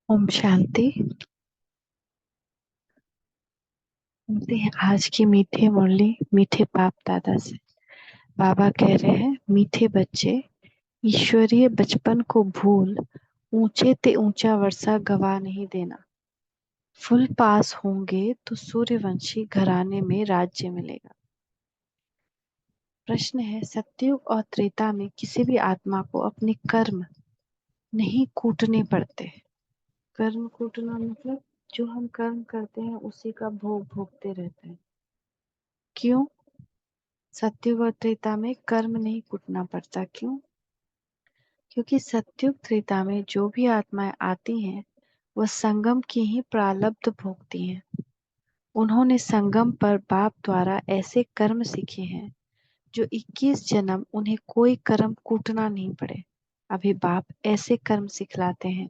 ओम शांति। सुनते हैं आज की मीठी मुरली मीठे बाप दादा से। बाबा कह रहे हैं, मीठे बच्चे, ईश्वरीय बचपन को भूल ऊंचे ते ऊंचा वर्षा गवा नहीं देना। फुल पास होंगे तो सूर्यवंशी घराने में राज्य मिलेगा। प्रश्न है, सतयुग और त्रेता में किसी भी आत्मा को अपने कर्म नहीं कूटने पड़ते। कर्म कूटना मतलब जो हम कर्म करते हैं उसी का भोग भोगते रहते हैं। क्यों सत्युग और त्रेता में कर्म नहीं कूटना पड़ता? क्यों? क्योंकि सत्युग त्रेता में जो भी आत्माएं आती हैं वह संगम की ही प्रारब्ध भोगती हैं। उन्होंने संगम पर बाप द्वारा ऐसे कर्म सीखे हैं जो 21 जन्म उन्हें कोई कर्म कूटना नहीं पड़े। अभी बाप ऐसे कर्म सिखलाते हैं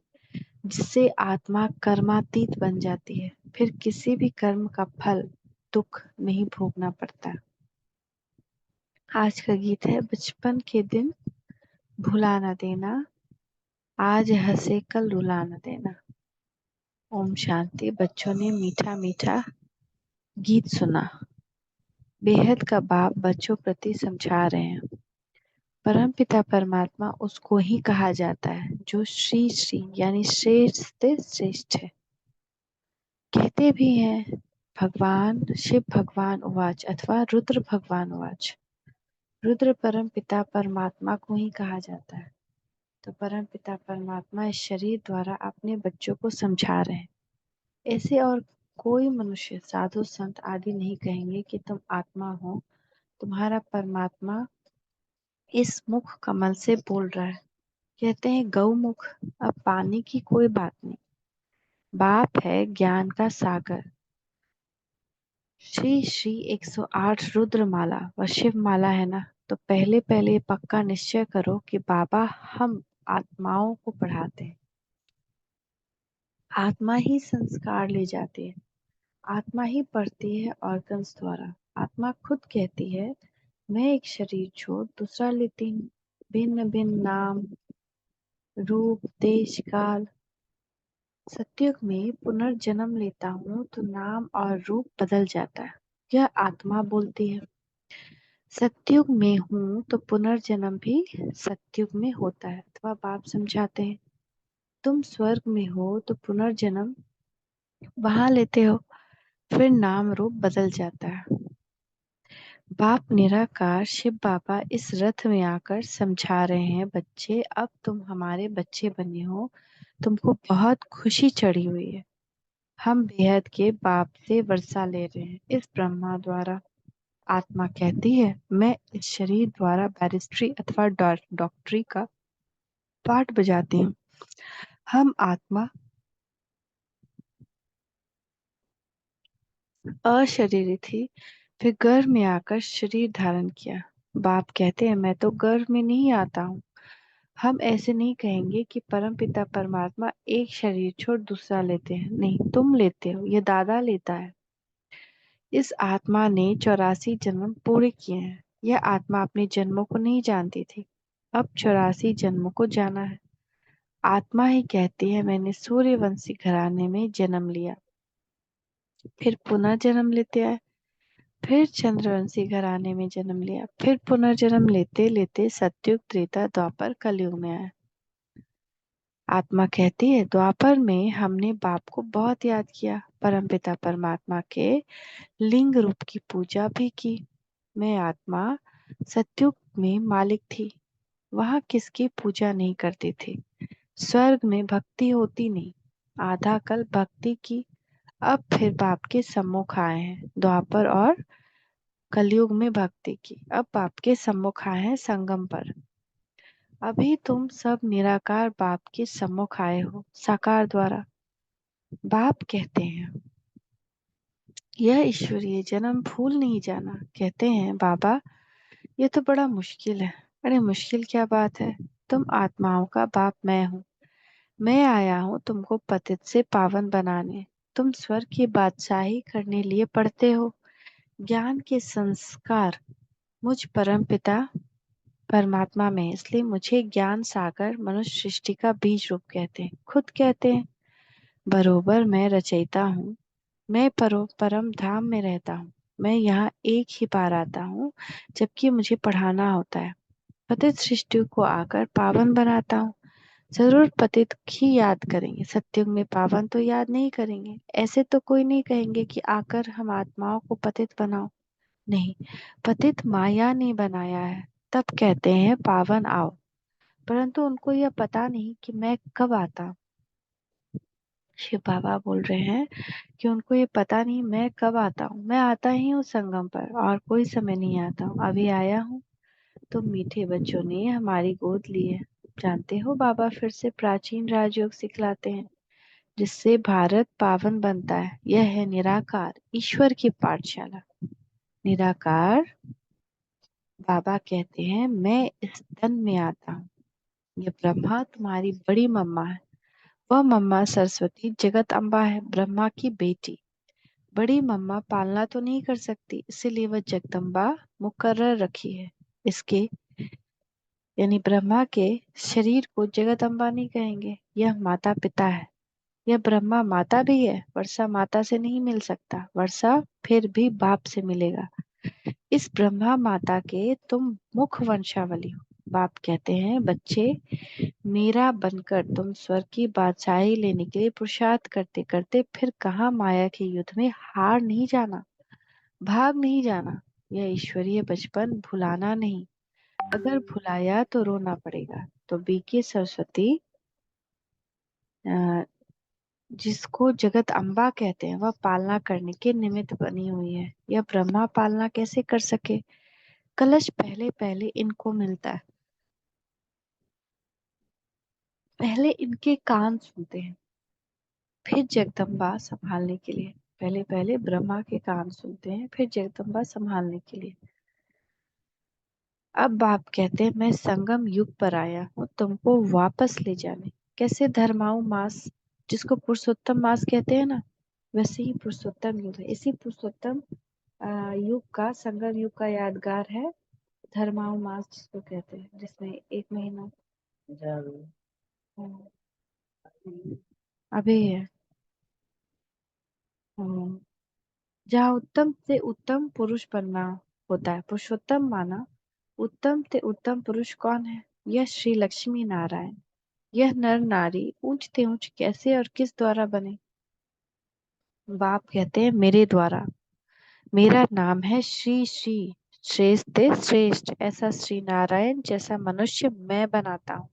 जिससे आत्मा कर्मातीत बन जाती है। फिर किसी भी कर्म का फल दुख नहीं भोगना पड़ता। आज का गीत है, बचपन के दिन भुला न देना, आज हंसे कल रुला न देना। ओम शांति। बच्चों ने मीठा मीठा गीत सुना। बेहद का बाप बच्चों प्रति समझा रहे हैं। परम पिता परमात्मा उसको ही कहा जाता है जो श्री श्री यानी श्रेष्ठ से श्रेष्ठ है। कहते भी हैं, भगवान शिव भगवान उवाच अथवा रुद्र भगवान उवाच। रुद्र परम पिता परमात्मा को ही कहा जाता है। तो परम पिता परमात्मा इस शरीर द्वारा अपने बच्चों को समझा रहे हैं। ऐसे और कोई मनुष्य साधु संत आदि नहीं कहेंगे कि तुम आत्मा हो। तुम्हारा परमात्मा इस मुख कमल से बोल रहा है। कहते हैं गौमुख। अब पानी की कोई बात नहीं। बाप है ज्ञान का सागर। श्री श्री 108 रुद्र माला व शिव माला है ना। तो पहले पहले पक्का निश्चय करो कि बाबा हम आत्माओं को पढ़ाते हैं। आत्मा ही संस्कार ले जाती है। आत्मा ही पढ़ती है ऑर्गन्स द्वारा। आत्मा खुद कहती है, मैं एक शरीर छोड़ दूसरा लेती हूँ। भिन्न भिन्न नाम रूप देश काल। सतयुग में पुनर्जन्म लेता हूँ तो नाम और रूप बदल जाता है। यह आत्मा बोलती है। सतयुग में हूँ तो पुनर्जन्म भी सतयुग में होता है। अथवा बाप समझाते हैं, तुम स्वर्ग में हो तो पुनर्जन्म वहां लेते हो, फिर नाम रूप बदल जाता है। बाप निराकार शिव बाबा इस रथ में आकर समझा रहे हैं, बच्चे अब तुम हमारे बच्चे बने हो, तुमको बहुत खुशी चढ़ी हुई है। हम बेहद के बाप से वर्षा ले रहे हैं इस ब्रह्मा द्वारा। आत्मा कहती है, मैं इस शरीर द्वारा बैरिस्ट्री अथवा डॉक्टरी का पाठ बजाती हूँ। हम आत्मा अशरीरी थी, फिर गर्भ में आकर शरीर धारण किया। बाप कहते हैं, मैं तो गर्भ में नहीं आता हूँ। हम ऐसे नहीं कहेंगे कि परमपिता परमात्मा एक शरीर छोड़ दूसरा लेते हैं। नहीं, तुम लेते हो, ये दादा लेता है। इस आत्मा ने 84 जन्म पूरे किए हैं। यह आत्मा अपने जन्मों को नहीं जानती थी, अब 84 जन्मों को जाना है। आत्मा ही कहती है, मैंने सूर्यवंशी घराने में जन्म लिया, फिर पुनः जन्म लेते आए, फिर चंद्रवंशी घराने में जन्म लिया, फिर पुनर्जन्म लेते लेते सतयुग त्रेता द्वापर कलयुग में आया। आत्मा कहती है, द्वापर में हमने बाप को बहुत याद किया, परमपिता परमात्मा के लिंग रूप की पूजा भी की। मैं आत्मा सतयुग में मालिक थी, वहां किसकी पूजा नहीं करती थी। स्वर्ग में भक्ति होती नहीं, आधा कल भक्ति की। अब फिर बाप के सम्मुख आए हैं, द्वापर और कलयुग में भक्ति की। अब बाप के सम्मुख आए हैं संगम पर। अभी तुम सब निराकार बाप के सम्मुख आए हो साकार द्वारा। बाप कहते हैं, यह ईश्वरीय जन्म भूल नहीं जाना। कहते हैं, बाबा ये तो बड़ा मुश्किल है। अरे मुश्किल क्या बात है, तुम आत्माओं का बाप मैं हूँ। मैं आया हूँ तुमको पतित से पावन बनाने। तुम स्वर्ग की बादशाही करने लिए पढ़ते हो। ज्ञान के संस्कार मुझ परम पिता परमात्मा में, इसलिए मुझे ज्ञान सागर मनुष्य सृष्टि का बीज रूप कहते हैं। खुद कहते हैं, बरोबर मैं रचयिता हूँ। मैं परम धाम में रहता हूँ। मैं यहाँ एक ही बार आता हूँ, जबकि मुझे पढ़ाना होता है। पतित सृष्टि को आकर पावन बनाता हूँ। जरूर पतित ही याद करेंगे, सत्युग में पावन तो याद नहीं करेंगे। ऐसे तो कोई नहीं कहेंगे कि आकर हम आत्माओं को पतित बनाओ। नहीं, पतित माया ने बनाया है, तब कहते हैं पावन आओ। परंतु उनको यह पता नहीं कि मैं कब आता। शिव बाबा बोल रहे हैं कि उनको ये पता नहीं मैं कब आता हूँ। मैं आता ही हूँ संगम पर, और कोई समय नहीं आता हूँ। अभी आया हूँ तो मीठे बच्चों ने हमारी गोद ली है। जानते हो, बाबा फिर से प्राचीन राजयोग सिखलाते हैं, जिससे भारत पावन बनता है। यह है निराकार ईश्वर की पाठशाला। निराकार बाबा कहते हैं, मैं इस तन में आता हूँ। ये ब्रह्मा तुम्हारी बड़ी मम्मा है। वह मम्मा सरस्वती जगत अम्बा है, ब्रह्मा की बेटी। बड़ी मम्मा पालना तो नहीं कर सकती, इसीलिए वह जगदम्बा मुकर्रर रखी है। इसके यानी ब्रह्मा के शरीर को जगत अम्बा नहीं कहेंगे। यह माता पिता है। यह ब्रह्मा माता भी है। वर्षा माता से नहीं मिल सकता, वर्षा फिर भी बाप से मिलेगा। इस ब्रह्मा माता के तुम मुख वंशावली हो। बाप कहते हैं, बच्चे मेरा बनकर तुम स्वर्ग की बादशाही लेने के लिए पुरुषार्थ करते करते फिर कहाँ माया के युद्ध में हार नहीं जाना, भाग नहीं जाना। यह ईश्वरीय बचपन भुलाना नहीं। अगर भुलाया तो रोना पड़ेगा। तो बीके सरस्वती, अ, जिसको जगत अम्बा कहते हैं, वह पालना करने के निमित्त बनी हुई है। यह ब्रह्मा पालना कैसे कर सके? कलश पहले पहले इनको मिलता है, पहले इनके कान सुनते हैं, फिर जगदम्बा संभालने के लिए। पहले पहले ब्रह्मा के कान सुनते हैं, फिर जगदम्बा संभालने के लिए। अब बाप कहते हैं, मैं संगम युग पर आया हूँ तुमको वापस ले जाने। कैसे? धर्माऊ मास, जिसको पुरुषोत्तम मास कहते हैं ना, वैसे ही पुरुषोत्तम युग है। इसी पुरुषोत्तम युग का, संगम युग का यादगार है धर्माऊ मास, जिसको कहते हैं, जिसमें एक महीना हम्म, अभी है। हम्म, जहाँ उत्तम से उत्तम पुरुष बनना होता है। पुरुषोत्तम माना, उत्तम से उत्तम पुरुष कौन है? यह श्री लक्ष्मी नारायण। यह नर नारी ऊंच ते ऊंच कैसे और किस द्वारा बने? बाप कहते हैं, मेरे द्वारा। मेरा नाम है श्री श्री, श्रेष्ठ ते श्रेष्ठ। ऐसा श्री नारायण जैसा मनुष्य मैं बनाता हूँ,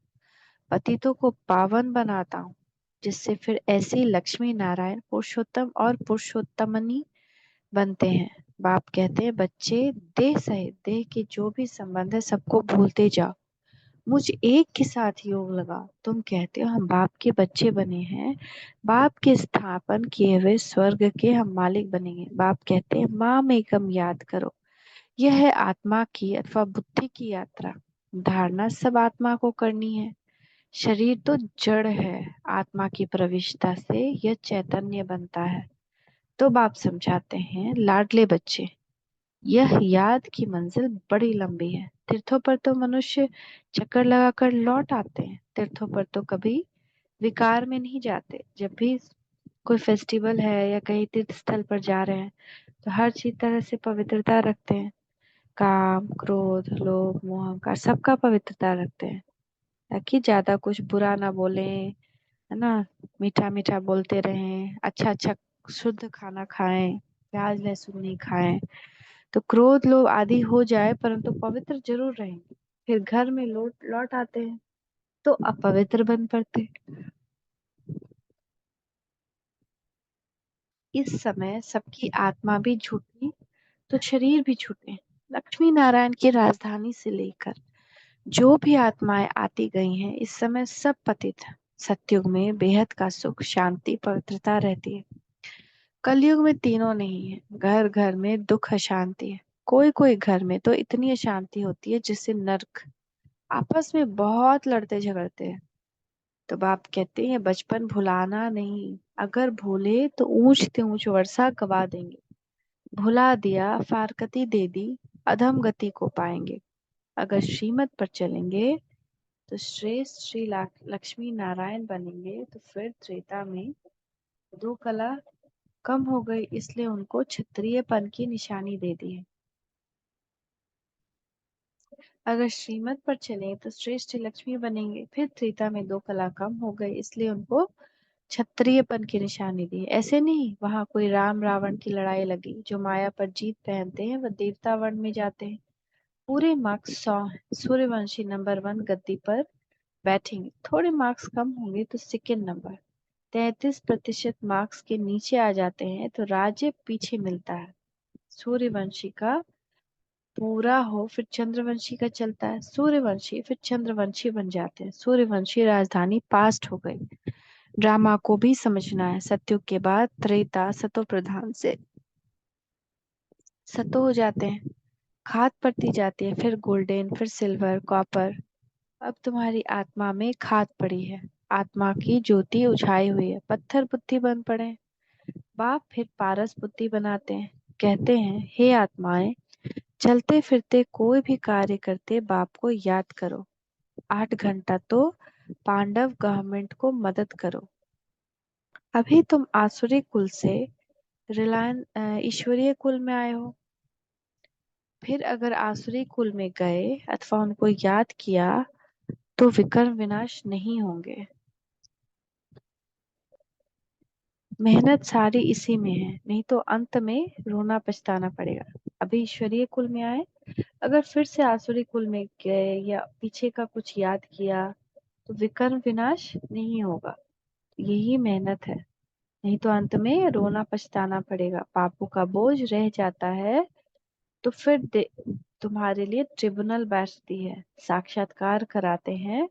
पतितों को पावन बनाता हूँ, जिससे फिर ऐसे लक्ष्मी नारायण पुरुषोत्तम और पुरुषोत्तमनी बनते हैं। बाप कहते हैं, बच्चे देह सहित देह के जो भी संबंध है सबको भूलते जाओ, मुझ एक के साथ योग लगाओ। तुम कहते हो हम बाप के बच्चे बने हैं, बाप के स्थापन किए हुए स्वर्ग के हम मालिक बनेंगे। बाप कहते हैं, माम एकम याद करो। यह है आत्मा की अथवा बुद्धि की यात्रा। धारणा सब आत्मा को करनी है। शरीर तो जड़ है, आत्मा की प्रविष्टता से यह चैतन्य बनता है। तो बाप समझाते हैं, लाडले बच्चे, यह याद की मंजिल बड़ी लंबी है। तीर्थों पर तो मनुष्य चक्कर लगाकर लौट आते हैं, तीर्थों पर तो कभी विकार में नहीं जाते। जब भी कोई फेस्टिवल है या कहीं तीर्थ स्थल पर जा रहे हैं, तो हर चीज तरह से पवित्रता रखते हैं। काम, क्रोध, लोभ, मोह, अहंकार सबका पवित्रता रखते हैं, ताकि ज्यादा कुछ बुरा ना बोले, है ना। मीठा मीठा बोलते रहें, अच्छा अच्छा शुद्ध खाना खाएं, प्याज लहसुन नहीं खाएं। तो क्रोध लोभ आदि हो जाए, परंतु पवित्र जरूर रहेंगे। फिर घर में लौट लौट आते हैं तो अपवित्र बन पड़ते। इस समय सबकी आत्मा भी छूटी तो शरीर भी छूटे। लक्ष्मी नारायण की राजधानी से लेकर जो भी आत्माएं आती गई हैं, इस समय सब पतित हैं। सतयुग में बेहद का सुख, शांति, पवित्रता रहती है। कलयुग में तीनों नहीं है। घर घर में दुख, अशांति है। कोई कोई घर में तो इतनी अशांति होती है जिससे नर्क, आपस में बहुत लड़ते झगड़ते हैं। तो बाप कहते हैं, बचपन भुलाना नहीं। अगर भूले तो ऊंच ते ऊंच वर्षा गवा देंगे। भुला दिया, फारकती दे दी, अधम गति को पाएंगे। अगर श्रीमत पर चलेंगे तो श्रेष्ठ श्री लक्ष्मी नारायण बनेंगे। तो फिर त्रेता में दो कला कम हो गई, इसलिए उनको क्षत्रियपन की निशानी दे दी है। अगर श्रीमत पर चले तो श्रेष्ठ श्री लक्ष्मी बनेंगे। फिर त्रेता में दो कला कम हो गई, इसलिए उनको क्षत्रियपन की निशानी दी। ऐसे नहीं, वहां कोई राम रावण की लड़ाई लगी, जो माया पर जीत पहनते हैं वह देवता वर्ण में जाते हैं। पूरे मार्क्स 100 हैं। सूर्यवंशी नंबर 1 गद्दी पर बैठेंगे। थोड़े मार्क्स कम होंगे तो सेकंड नंबर 33% मार्क्स के नीचे आ जाते हैं तो राज्य पीछे मिलता है। सूर्यवंशी का पूरा हो फिर चंद्रवंशी का चलता है। सूर्यवंशी फिर चंद्रवंशी बन जाते हैं। सूर्यवंशी राजधानी पास्ट हो गई। ड्रामा को भी समझना है। सतयुग के बाद त्रेता सतो प्रधान से सतो हो जाते हैं। खाद पड़ती जाती है, फिर गोल्डन, फिर सिल्वर, कॉपर। अब तुम्हारी आत्मा में खाद पड़ी है। आत्मा की ज्योति उछाई हुई है। पत्थर बुद्धि बन पड़े। बाप फिर पारस बुद्धि बनाते हैं। कहते हैं, हे आत्माएं, चलते फिरते कोई भी कार्य करते बाप को याद करो। 8 घंटा तो पांडव गवर्नमेंट को मदद करो। अभी तुम आसुरी कुल से रिलायंस ईश्वरीय कुल में आए हो। फिर अगर आसुरी कुल में गए अथवा उनको याद किया तो विकर्म विनाश नहीं होंगे। मेहनत सारी इसी में है, नहीं तो अंत में रोना पछताना पड़ेगा। अभी ईश्वरीय कुल में आए, अगर फिर से आसुरी कुल में गए या पीछे का कुछ याद किया तो विकर्म विनाश नहीं होगा। यही मेहनत है, नहीं तो अंत में रोना पछताना पड़ेगा। पापों का बोझ रह जाता है तो फिर तुम्हारे लिए ट्रिब्यूनल बैठती है। साक्षात्कार कराते हैं,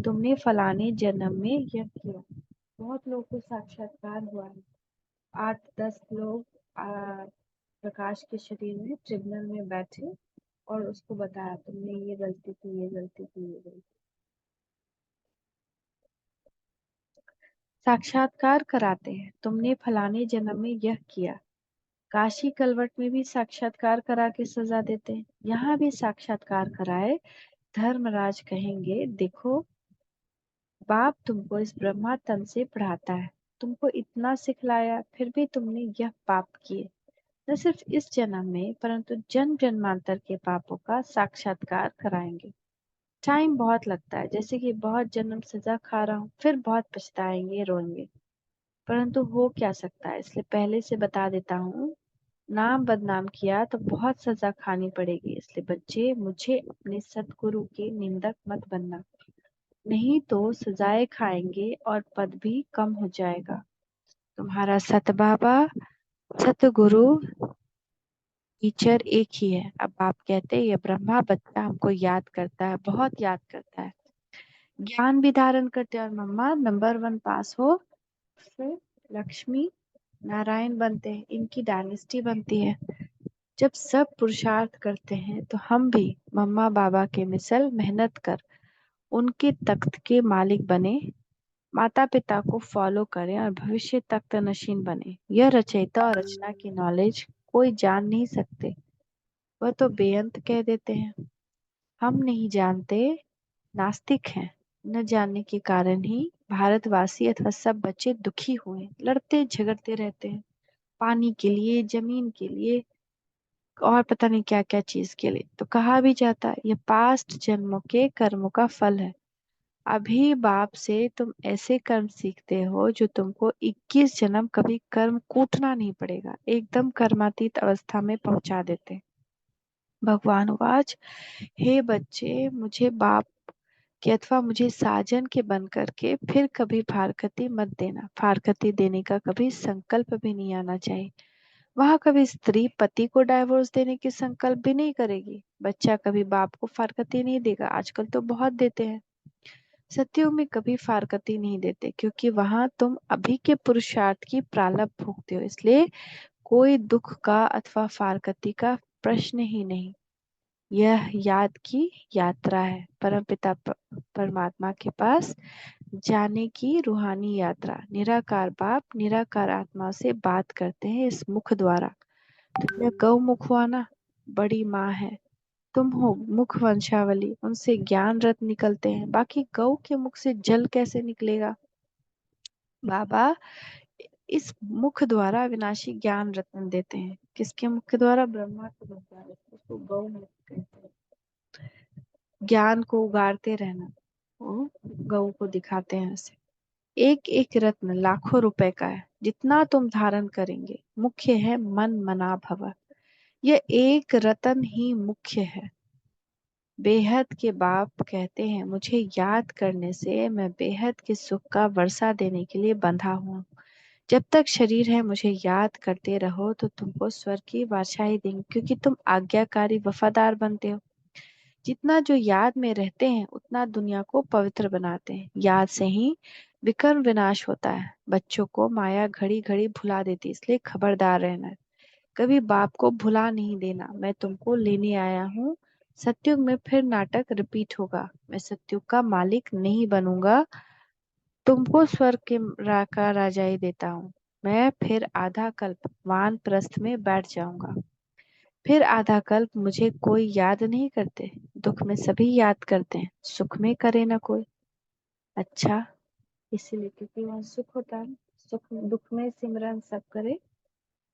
तुमने फलाने जन्म में यह किया। बहुत लोग को साक्षात्कार हुआ है। 8-10 लोग प्रकाश के शरीर में ट्रिब्यूनल में बैठे और उसको बताया, तुमने ये गलती की, ये गलती की, ये गलती। साक्षात्कार कराते हैं, तुमने फलाने जन्म में यह किया। काशी कलवट में भी साक्षात्कार करा के सजा देते हैं। यहाँ भी साक्षात्कार कराए। धर्मराज कहेंगे, देखो बाप तुमको इस ब्रह्मा तन से पढ़ाता है, तुमको इतना सिखलाया, फिर भी तुमने यह पाप किए। न सिर्फ इस जन्म में परंतु जन्म जन्मांतर के पापों का साक्षात्कार कराएंगे। टाइम बहुत लगता है, जैसे कि बहुत जन्म सजा खा रहा हूँ, फिर बहुत पछताएंगे, रोएंगे, परंतु हो क्या सकता है। इसलिए पहले से बता देता हूँ, नाम बदनाम किया तो बहुत सजा खानी पड़ेगी। इसलिए बच्चे, मुझे अपने सतगुरु के निंदक मत बनना, नहीं तो सजाएं खाएंगे और पद भी कम हो जाएगा। तुम्हारा सत बाबा, सतगुरु, टीचर एक ही है। अब आप कहते हैं, ये ब्रह्मा बच्चा हमको याद करता है, बहुत याद करता है, ज्ञान भी धारण करते हैं, और मम्मा नंबर 1 पास हो, फिर लक्ष्मी नारायण बनते हैं, इनकी डायनेस्टी बनती है। जब सब पुरुषार्थ करते हैं तो हम भी मम्मा बाबा के मिसल मेहनत कर उनके तख्त के मालिक बने। माता पिता को फॉलो करें और भविष्य तख्त नशीन बने। यह रचयिता और रचना की नॉलेज कोई जान नहीं सकते, वह तो बेअंत कह देते हैं। हम नहीं जानते, नास्तिक हैं। न जानने के कारण ही भारतवासी अथवा सब बच्चे दुखी हुए, लड़ते झगड़ते रहते हैं, पानी के लिए, जमीन के लिए, और पता नहीं क्या क्या चीज के लिए। तो कहा भी जाता है, ये पास्ट जन्मों के कर्मों का फल है। अभी बाप से तुम ऐसे कर्म सीखते हो जो तुमको 21 जन्म कभी कर्म कूटना नहीं पड़ेगा, एकदम कर्मातीत अवस्था में पहुंचा देते। भगवान वाच, हे बच्चे, मुझे बाप के अथवा मुझे साजन के बन करके फिर कभी फारकती मत देना। फारकती देने का कभी संकल्प भी नहीं आना चाहिए। वहां कभी स्त्री पति को डाइवोर्स देने की संकल्प भी नहीं करेगी। बच्चा कभी बाप को फारकती नहीं देगा, आजकल तो बहुत देते हैं। सत्युग में कभी फारकती नहीं देते, क्योंकि वहां तुम अभी के पुरुषार्थ की प्रारब्ध भोगते हो, इसलिए कोई दुख का अथवा फारकती का प्रश्न ही नहीं। यह याद की यात्रा है, परमपिता परमात्मा के पास जाने की रूहानी यात्रा। निराकार बाप निराकार आत्मा से बात करते हैं इस मुख द्वारा। तो यह गौ मुख हुआ ना, बड़ी माँ है। तुम हो मुख वंशावली, उनसे ज्ञान रत्न निकलते हैं, बाकी गौ के मुख से जल कैसे निकलेगा? बाबा इस मुख द्वारा अविनाशी ज्ञान रत्न देते हैं। किसके मुख के द्वारा? ब्रह्मा के मुख द्वारा। उसको गौ मुख कहते हैं। ज्ञान को उगारते रहना, वो गौ को दिखाते हैं ऐसे। एक एक रत्न लाखों रुपए का है, जितना तुम धारण करेंगे। मुख्य है मन मना भव, यह एक रतन ही मुख्य है। बेहद के बाप कहते हैं, मुझे याद करने से मैं बेहद के सुख का वर्षा देने के लिए बंधा हूँ। जब तक शरीर है मुझे याद करते रहो तो तुमको स्वर्ग की बादशाही देंगे, क्योंकि तुम आज्ञाकारी वफादार बनते हो। जितना जो याद में रहते हैं उतना दुनिया को पवित्र बनाते हैं। याद से ही विकर्म विनाश होता है। बच्चों को माया घड़ी घड़ी भुला देती, इसलिए खबरदार रहना है। कभी बाप को भुला नहीं देना। मैं तुमको लेने आया हूँ। सत्युग में फिर नाटक रिपीट होगा। मैं सत्युग का मालिक नहीं बनूंगा, तुमको स्वर्ग के का राजाई देता हूँ। मैं फिर आधा कल्प वानप्रस्थ में बैठ जाऊंगा। फिर आधा कल्प मुझे कोई याद नहीं करते। दुख में सभी याद करते हैं, सुख में करे ना कोई। अच्छा, इसीलिए क्योंकि वहाँ सुख होता है। सुख दुख में सिमरन सब करे,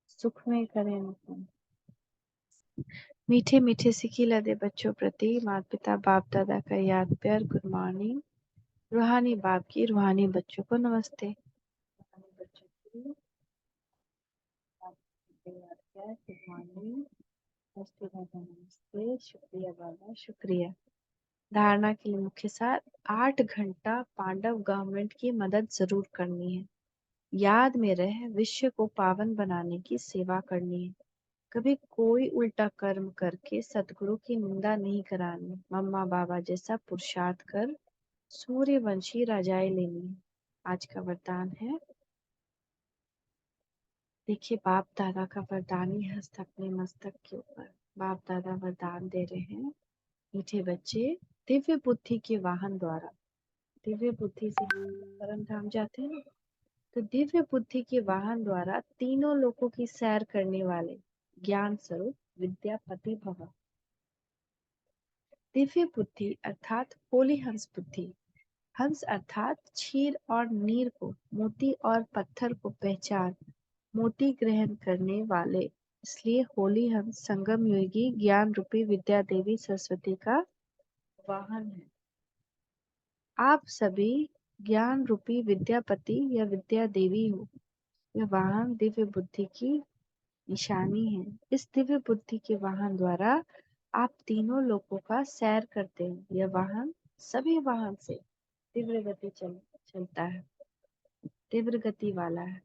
सुख में करे ना कोई। मीठे मीठे सिखिला दे बच्चों प्रति माता पिता बाप दादा का याद प्यार। Good morning. रूहानी बाप की रूहानी बच्चों को नमस्ते। रूहानी बच्चों की बाप को याद प्यार। Good morning. नमस्ते बाबा, नमस्ते। शुक्रिया बाबा, शुक्रिया। धारणा के लिए मुख्य सार: 8 घंटा पांडव गवर्नमेंट की मदद जरूर करनी है। याद में रह विश्व को पावन बनाने की सेवा करनी है। कभी कोई उल्टा कर्म करके सतगुरु की निंदा नहीं करानी। मम्मा बाबा जैसा पुरुषार्थ कर सूर्यवंशी राजाएं लेनी है। आज का वरदान है, देखिए बाप दादा का वरदानी हस्त अपने मस्तक के ऊपर। बाप दादा वरदान दे रहे हैं, मीठे बच्चे दिव्य बुद्धि के वाहन द्वारा, दिव्य बुद्धि से परम धाम जाते हैं, तो दिव्य बुद्धि के वाहन द्वारा तीनों लोकों की सैर करने वाले ज्ञान स्वरूप विद्यापति भव। दिव्य बुद्धि अर्थात होली हंस बुद्धि। हंस अर्थात क्षीर और नीर को, मोती और पत्थर को पहचान मोती ग्रहण करने वाले, इसलिए होली हंस संगम योगी ज्ञान रूपी विद्या देवी सरस्वती का वाहन है। आप सभी ज्ञान रूपी विद्यापति या विद्या देवी हो। यह वाहन दिव्य बुद्धि की निशानी है। इस दिव्य बुद्धि के वाहन द्वारा आप तीनों लोकों का सैर करते हैं। यह वाहन सभी वाहन से तीव्र गति चलता है, तीव्र गति वाला है।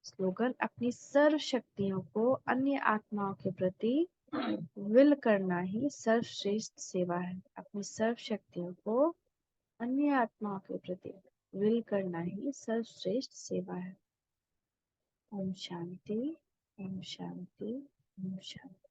स्लोगन: अपनी सर्व शक्तियों को अन्य आत्माओं के प्रति विल करना ही सर्वश्रेष्ठ सेवा है। अपनी सर्व शक्तियों को अन्य आत्माओं के प्रति विल करना ही सर्वश्रेष्ठ सेवा है। ओम शांति, ओम शांति, ओम शांति।